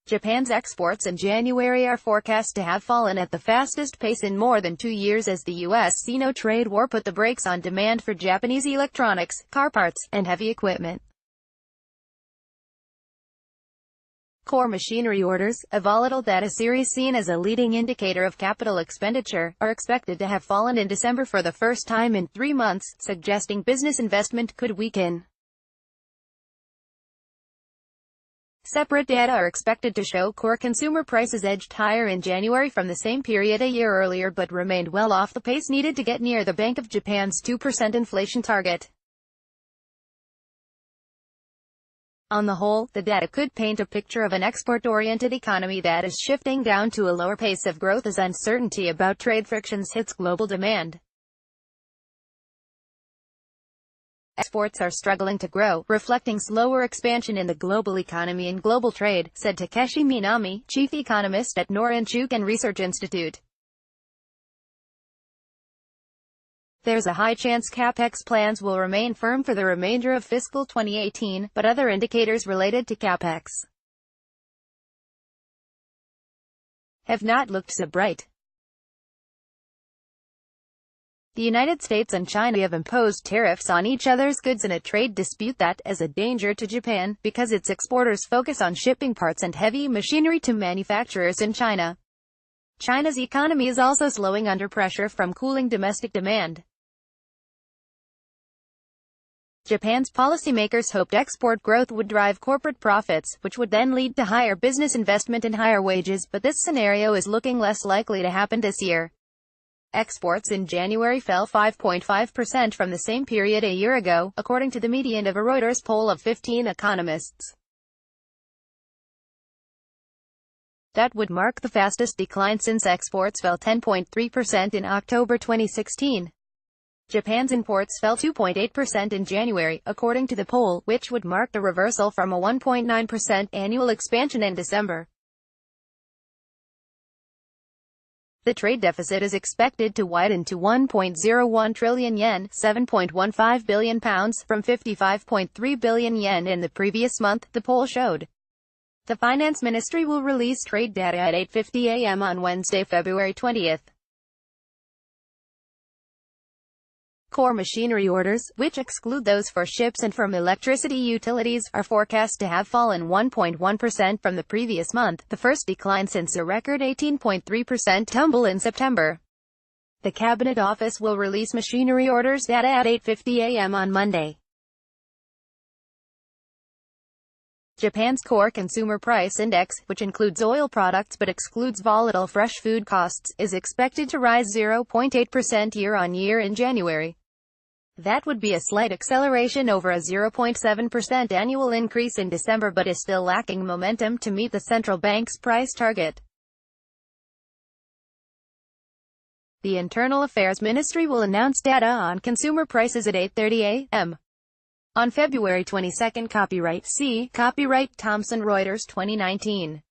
Japan's exports in January are forecast to have fallen at the fastest pace in more than 2 years as the U.S.-Sino trade war put the brakes on demand for Japanese electronics, car parts, and heavy equipment. Core machinery orders, a volatile data series seen as a leading indicator of capital expenditure, are expected to have fallen in December for the first time in 3 months, suggesting business investment could weaken. Separate data are expected to show core consumer prices edged higher in January from the same period a year earlier but remained well off the pace needed to get near the Bank of Japan's 2% inflation target. On the whole, the data could paint a picture of an export-oriented economy that is shifting down to a lower pace of growth as uncertainty about trade frictions hits global demand. Exports are struggling to grow, reflecting slower expansion in the global economy and global trade, said Takeshi Minami, chief economist at Norinchukin Research Institute. There's a high chance capex plans will remain firm for the remainder of fiscal 2018, but other indicators related to capex have not looked so bright. The United States and China have imposed tariffs on each other's goods in a trade dispute that is a danger to Japan, because its exporters focus on shipping parts and heavy machinery to manufacturers in China. China's economy is also slowing under pressure from cooling domestic demand. Japan's policymakers hoped export growth would drive corporate profits, which would then lead to higher business investment and higher wages, but this scenario is looking less likely to happen this year. Exports in January fell 5.5% from the same period a year ago, according to the median of a Reuters poll of 15 economists. That would mark the fastest decline since exports fell 10.3% in October 2016. Japan's imports fell 2.8% in January, according to the poll, which would mark a reversal from a 1.9% annual expansion in December. The trade deficit is expected to widen to 1.01 trillion yen, £7.15 billion, from 55.3 billion yen in the previous month, the poll showed. The Finance Ministry will release trade data at 8:50 a.m. on Wednesday, February 20th. Core machinery orders, which exclude those for ships and from electricity utilities, are forecast to have fallen 1.1% from the previous month, the first decline since a record 18.3% tumble in September. The Cabinet Office will release machinery orders data at 8:50 a.m. on Monday. Japan's core consumer price index, which includes oil products but excludes volatile fresh food costs, is expected to rise 0.8% year-on-year in January. That would be a slight acceleration over a 0.7% annual increase in December but is still lacking momentum to meet the central bank's price target. The Internal Affairs Ministry will announce data on consumer prices at 8:30 a.m. on February 22. Copyright C. Copyright Thomson Reuters 2019.